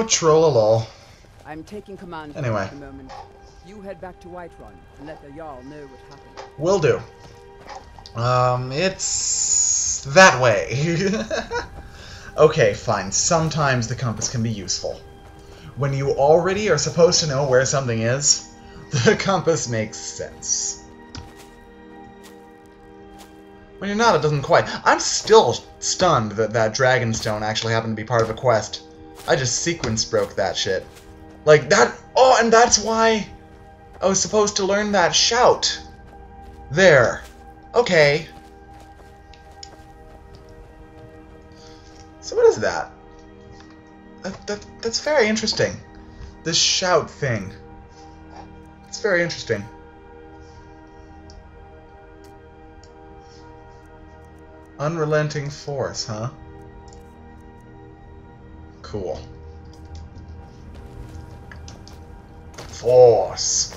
Oh, trollolol. I'm taking command Anyway. at the moment. You head back to Whiterun and let the Jarl know what happened. Will do. It's that way. Okay, fine. Sometimes the compass can be useful. When you already are supposed to know where something is, the compass makes sense. When you're not, it doesn't quite. I'm still stunned that that Dragonstone actually happened to be part of a quest. I just sequence broke that shit. Like, that... Oh, and that's why I was supposed to learn that shout. There. Okay. So what is that? That's very interesting. This shout thing. It's very interesting. Unrelenting force, huh? Cool. Force.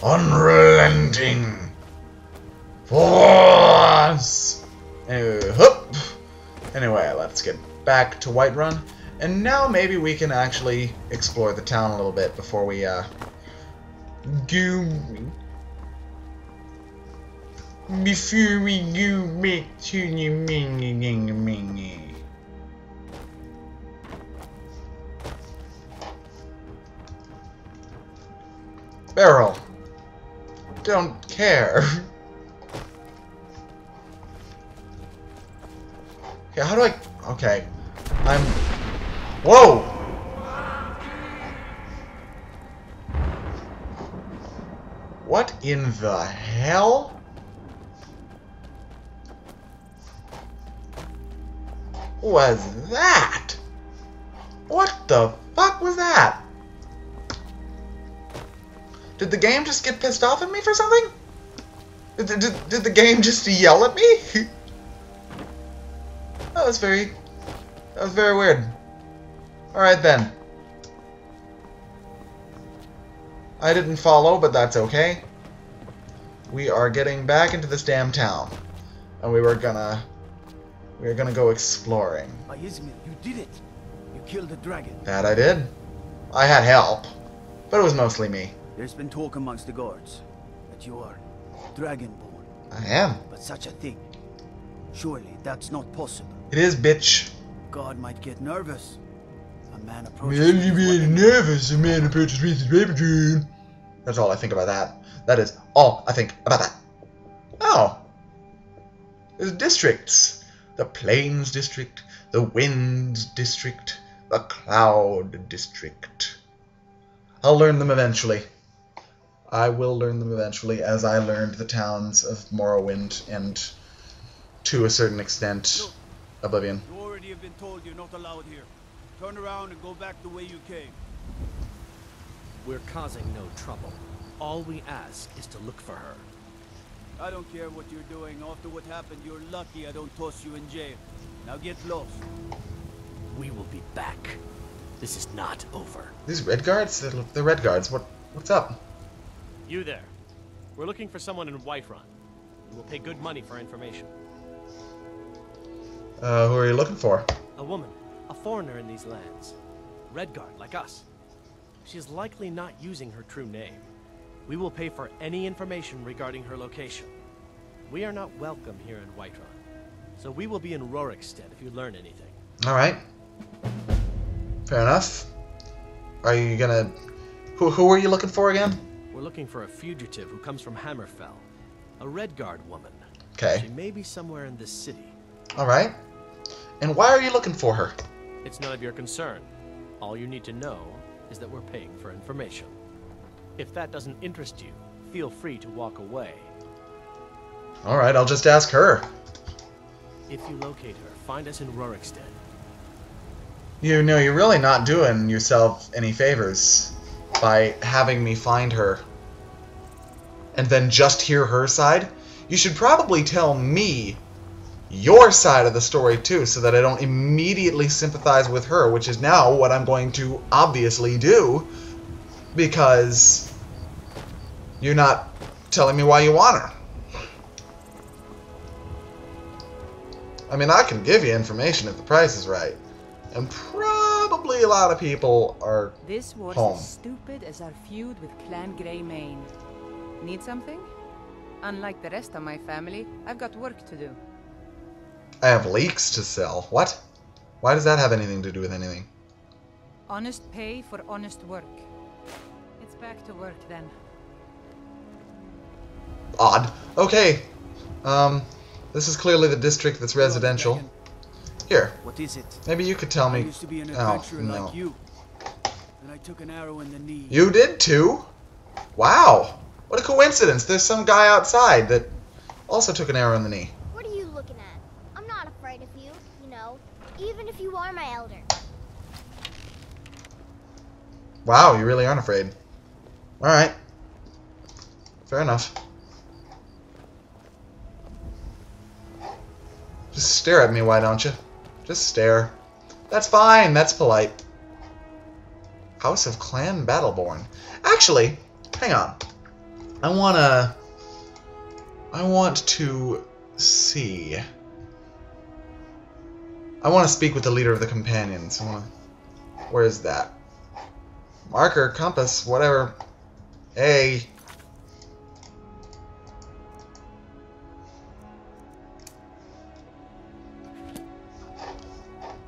Unrelenting. Force. Anyway, let's get back to Whiterun. And now maybe we can actually explore the town a little bit before we, go... Before we go back to the mini. Barrel. Don't care. Yeah, how do I... Okay. I'm... Whoa! What in the hell? Was that? What the fuck was that? Did the game just get pissed off at me for something? Did the game just yell at me? That was very weird. Alright then. I didn't follow, but that's okay. We are getting back into this damn town. And we were gonna go exploring. Yzmir, you did it! You killed the dragon. That I did. I had help. But it was mostly me. There's been talk amongst the guards that you are dragonborn. I am. But such a thing, surely that's not possible. It is, bitch. God might get nervous. A man approaches Well, with you his being weapon. nervous, a man approaches with his weapon. That's all I think about that. That is all I think about that. Oh. There's districts. The Plains District, the Winds District, the Cloud District. I'll learn them eventually. I will learn them eventually, as I learned the towns of Morrowind and, to a certain extent, Oblivion. You already have been told you're not allowed here. Turn around and go back the way you came. We're causing no trouble. All we ask is to look for her. I don't care what you're doing. After what happened, you're lucky I don't toss you in jail. Now get lost. We will be back. This is not over. These red guards? They're red guards. What's up? You there. We're looking for someone in Whiterun. We will pay good money for information. Who are you looking for? A woman. A foreigner in these lands. Redguard, like us. She is likely not using her true name. We will pay for any information regarding her location. We are not welcome here in Whiterun. So we will be in Jorrvaskr if you learn anything. Alright. Fair enough. Are you gonna... Who are you looking for again? We're looking for a fugitive who comes from Hammerfell. A Redguard woman. Okay. She may be somewhere in this city. Alright. And why are you looking for her? It's none of your concern. All you need to know is that we're paying for information. If that doesn't interest you, feel free to walk away. Alright, I'll just ask her. If you locate her, find us in Jorrvaskr. You know, you're really not doing yourself any favors by having me find her and then just hear her side. You should probably tell me your side of the story too, so that I don't immediately sympathize with her, which is now what I'm going to obviously do, because you're not telling me why you want her. I mean, I can give you information if the price is right, and probably probably a lot of people are This war's home. as stupid as our feud with Clan Greymane. Need something? Unlike the rest of my family, I've got work to do. I have leeks to sell. What? Why does that have anything to do with anything? Honest pay for honest work. It's back to work then. Odd. Okay. This is clearly the district that's residential. Here. What is it? Maybe you could tell I me. used to be an Oh, adventurer no. like you. And I took an arrow in the knee. You did too? Wow. What a coincidence. There's some guy outside that also took an arrow in the knee. What are you looking at? I'm not afraid of you, you know, even if you are my elder. Wow, you really aren't afraid. Alright. Fair enough. Just stare at me, why don't you? Just stare. That's fine, that's polite. House of Clan Battleborn. Actually, hang on. I want to see. I want to speak with the leader of the companions. Where is that? Marker, compass, whatever. Hey.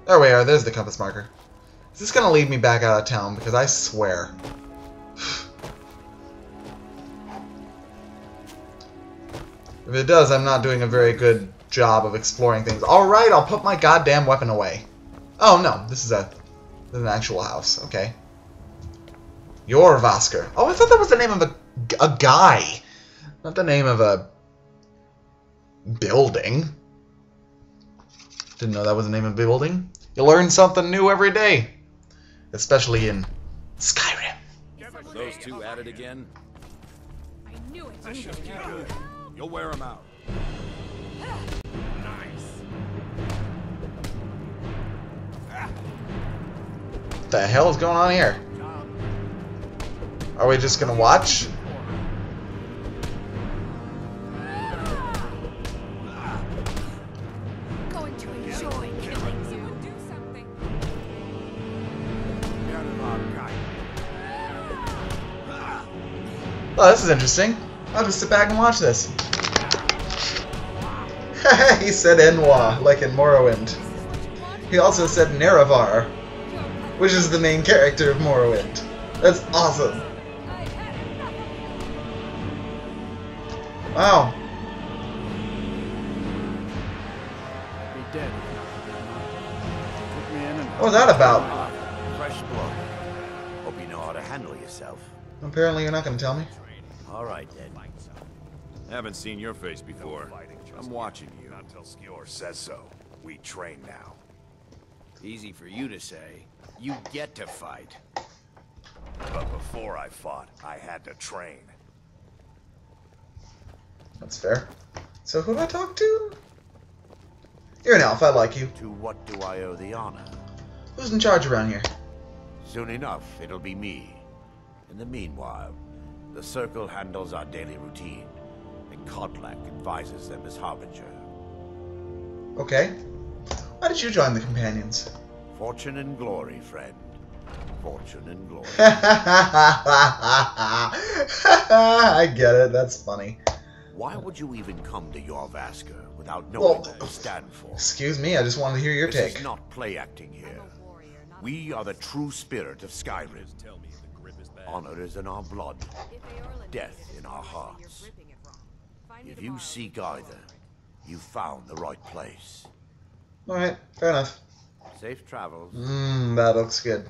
There we are. There's the compass marker. Is this gonna lead me back out of town? Because I swear. If it does, I'm not doing a very good job of exploring things. Alright, I'll put my goddamn weapon away. Oh, no. This is an actual house. Okay. Jorrvaskr. Oh, I thought that was the name of a guy. Not the name of a building. Didn't know that was the name of a building. You learn something new every day. Especially in Skyrim. Those two at it again? I knew it. That should be good. You'll wear them out. What the hell is going on here? Are we just gonna watch? Going to enjoy killing you. Do something. Oh, this is interesting. I'll just sit back and watch this. He said Enwa, like in Morrowind. He also said Nerevar, which is the main character of Morrowind. That's awesome. Wow. Be dead. Took me in and What was that about? Fresh blood. Hope you know how to handle yourself. Apparently you're not going to tell me. All right, then. Haven't seen your face before. I'm watching you. Not till Skjor says so. We train now. Easy for you to say. You get to fight. But before I fought, I had to train. That's fair. So who do I talk to? You're an elf, I like you. To what do I owe the honor? Who's in charge around here? Soon enough, it'll be me. In the meanwhile, the Circle handles our daily routine, and Kodlak advises them as Harbinger. Okay. Why did you join the Companions? Fortune and glory, friend. Fortune and glory. I get it, that's funny. Why would you even come to Jorrvaskr without knowing what you stand for? Excuse me, I just wanted to hear your This take. is not play acting here. We are the true spirit of Skyrim. Honor is in our blood, death in our hearts. If you seek either, you found the right place. Alright, fair enough. Safe travels. That looks good.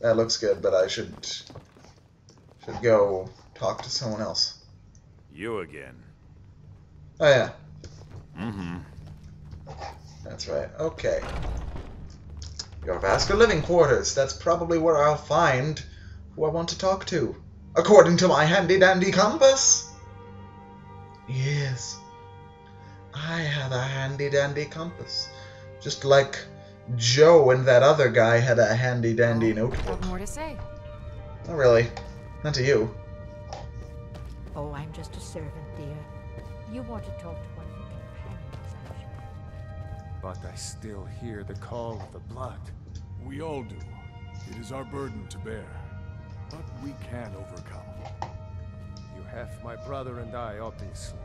That looks good, but I should go talk to someone else. You again. Oh yeah, Mm-hmm. that's right. Okay. Jorrvaskr living quarters. That's probably where I'll find who I want to talk to. According to my handy-dandy compass. Yes. I have a handy-dandy compass. Just like Joe and that other guy had a handy-dandy notebook. Got more to say. Not really. Not to you. Oh, I'm just a servant, dear. You want to talk to one of the companions, I'm sure. But I still hear the call of the blood. We all do. It is our burden to bear. But we can overcome. You have my brother and I, obviously.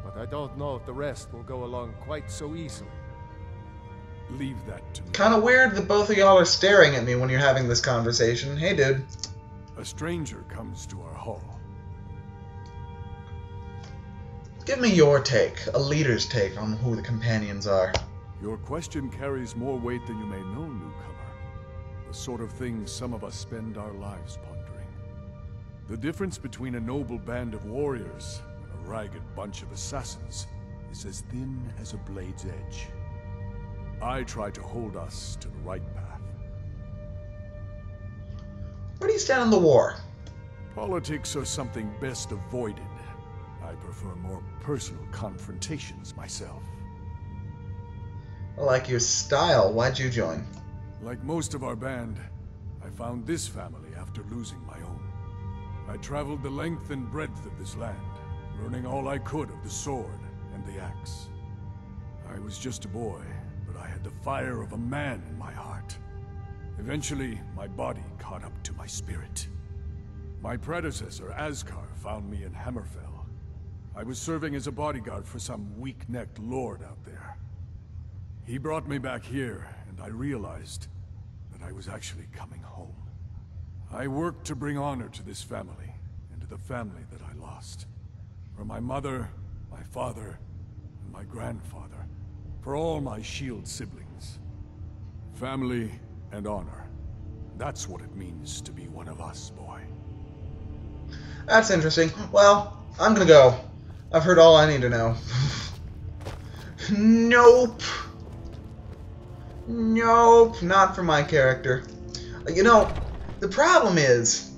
But I don't know if the rest will go along quite so easily. Leave that to me. Kind of weird that both of y'all are staring at me when you're having this conversation. Hey, dude. A stranger comes to our hall. Give me your take, a leader's take on who the companions are. Your question carries more weight than you may know, newcomer. The sort of things some of us spend our lives pondering. The difference between a noble band of warriors and a ragged bunch of assassins is as thin as a blade's edge. I try to hold us to the right path. Where do you stand on the war? Politics are something best avoided. I prefer more personal confrontations myself. I like your style. Why'd you join? Like most of our band, I found this family after losing my own. I traveled the length and breadth of this land, learning all I could of the sword and the axe. I was just a boy, but I had the fire of a man in my heart. Eventually, my body caught up to my spirit. My predecessor, Askar, found me in Hammerfell. I was serving as a bodyguard for some weak-necked lord out there. He brought me back here, and I realized that I was actually coming home. I worked to bring honor to this family, and to the family that I lost. For my mother, my father, and my grandfather. For all my shield siblings. Family and honor. That's what it means to be one of us, boy. That's interesting. Well, I'm gonna go. I've heard all I need to know. Nope. Nope, not for my character. You know, the problem is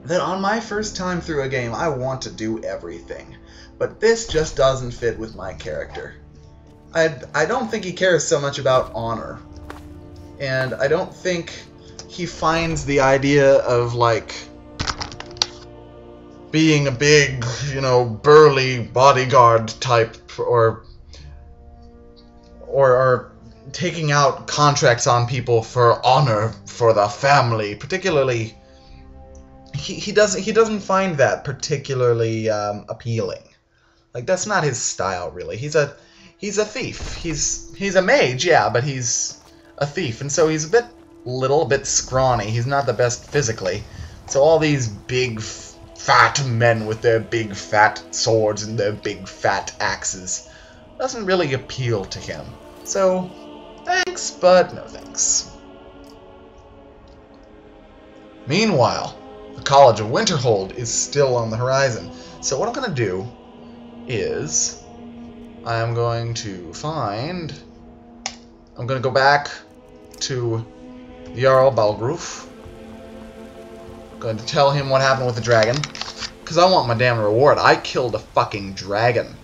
that on my first time through a game, I want to do everything. But this just doesn't fit with my character. I don't think he cares so much about honor. And I don't think he finds the idea of, like, being a big, you know, burly bodyguard type, or taking out contracts on people for honor for the family. Particularly, he doesn't find that particularly appealing. Like, that's not his style, really. He's a thief. He's a mage, yeah, but he's a thief, and so he's a bit scrawny. He's not the best physically. So all these big, fat men with their big, fat swords and their big, fat axes doesn't really appeal to him. So, thanks, but no thanks. Meanwhile, the College of Winterhold is still on the horizon. So what I'm going to do is I'm going to go back to Jarl Balgruf. Going to tell him what happened with the dragon, because I want my damn reward. I killed a fucking dragon.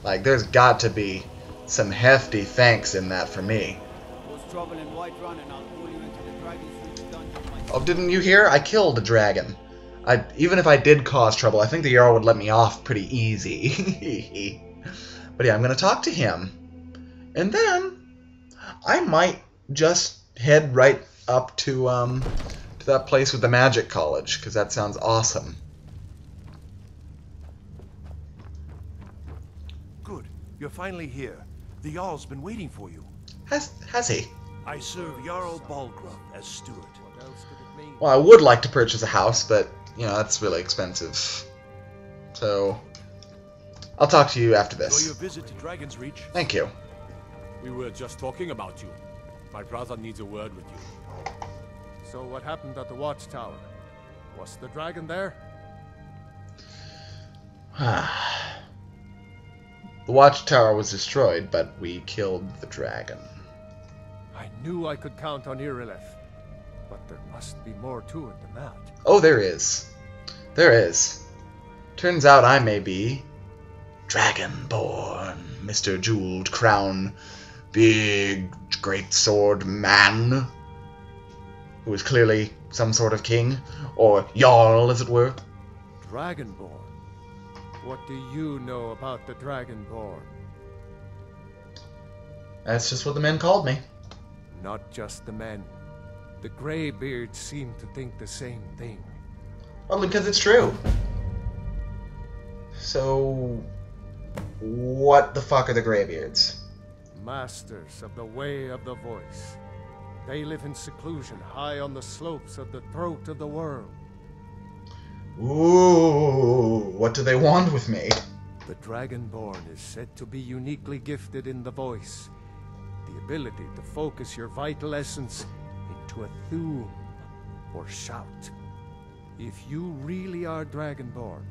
Like, there's got to be some hefty thanks in that for me. Cause trouble in Whiterun and I'll pull you into the Dragon's Reach dungeon myself. Oh, didn't you hear? I killed a dragon. Even if I did cause trouble, I think the Jarl would let me off pretty easy. But yeah, I'm going to talk to him. And then I might just head right up to that place with the magic college, because that sounds awesome. Good. You're finally here. The Jarl's been waiting for you. Has he? I serve Jarl Balgruf as steward. Well, I would like to purchase a house, but, you know, that's really expensive. So, I'll talk to you after this. Enjoy your visit to Dragon's Reach. Thank you. We were just talking about you. My brother needs a word with you. So what happened at the watchtower? Was the dragon there? The watchtower was destroyed, but we killed the dragon. I knew I could count on Irileth, but there must be more to it than that. Oh, there is. There is. Turns out I may be Dragonborn, Mr. Jeweled Crown, big, great sword man, who is clearly some sort of king, or Jarl, as it were. Dragonborn? What do you know about the Dragonborn? That's just what the men called me. Not just the men. The Greybeards seem to think the same thing. Well, because it's true. So, what the fuck are the Greybeards? Masters of the way of the voice. They live in seclusion high on the slopes of the throat of the world. Ooh, what do they want with me? The Dragonborn is said to be uniquely gifted in the voice. The ability to focus your vital essence into a thum or shout. If you really are Dragonborn,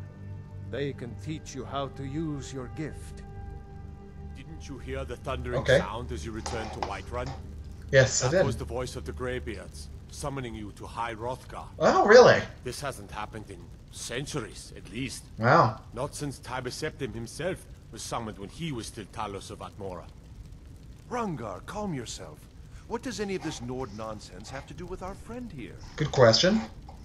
they can teach you how to use your gift. Didn't you hear the thundering sound as you returned to Whiterun? Yes, I did. That was the voice of the Greybeards, summoning you to High Hrothgar. Oh, really? This hasn't happened in centuries, at least. Wow. Not since Tiber Septim himself was summoned when he was still Talos of Atmora. Rungar, calm yourself. What does any of this Nord nonsense have to do with our friend here? Good question.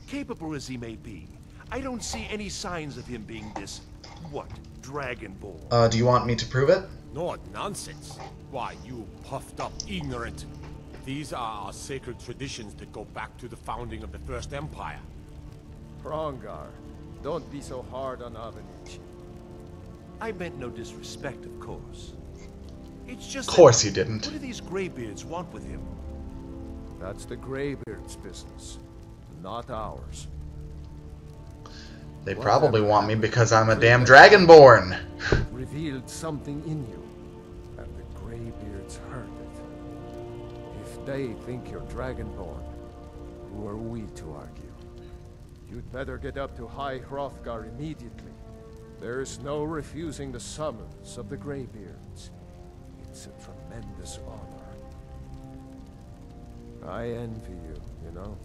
Capable as he may be, I don't see any signs of him being this, what, Dragonborn. Do you want me to prove it? Nord nonsense? Why, you puffed up ignorant. These are our sacred traditions that go back to the founding of the First Empire. Hrongar, don't be so hard on Avenich. I meant no disrespect, of course. It's just of course you didn't. What do these Greybeards want with him? That's the Greybeards' business, not ours. They probably want me because I'm a damn Dragonborn. Revealed something in you, and the Greybeards heard it. If they think you're Dragonborn, who are we to argue? You'd better get up to High Hrothgar immediately. There's no refusing the summons of the Greybeards. It's a tremendous honor. I envy you, you know?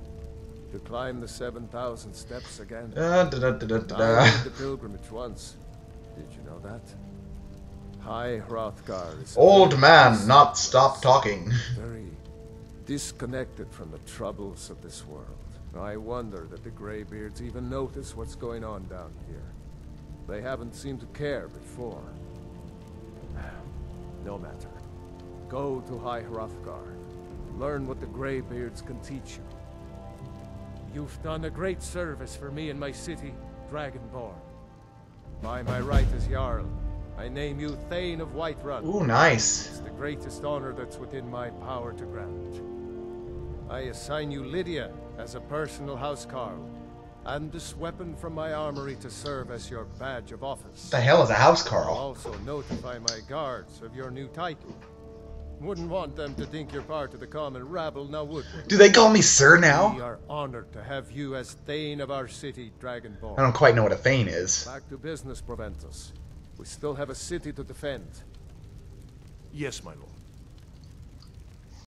To climb the 7,000 steps again. I did the pilgrimage once. Did you know that? High Hrothgar is... Old man, not stop talking. Very disconnected from the troubles of this world. I wonder that the Greybeards even notice what's going on down here. They haven't seemed to care before. No matter. Go to High Hrothgar. Learn what the Greybeards can teach you. You've done a great service for me and my city, Dragonborn. By my right as Jarl, I name you Thane of Whiterun. Ooh, nice. It's the greatest honor that's within my power to grant. I assign you Lydia as a personal housecarl, and this weapon from my armory to serve as your badge of office. What the hell is a housecarl? I'll also notify my guards of your new title. Wouldn't want them to think you're part of the common rabble, now would we? Do they call me sir now? We are honored to have you as Thane of our city, Dragonborn. I don't quite know what a Thane is. Back to business, Proventus. We still have a city to defend. Yes, my lord.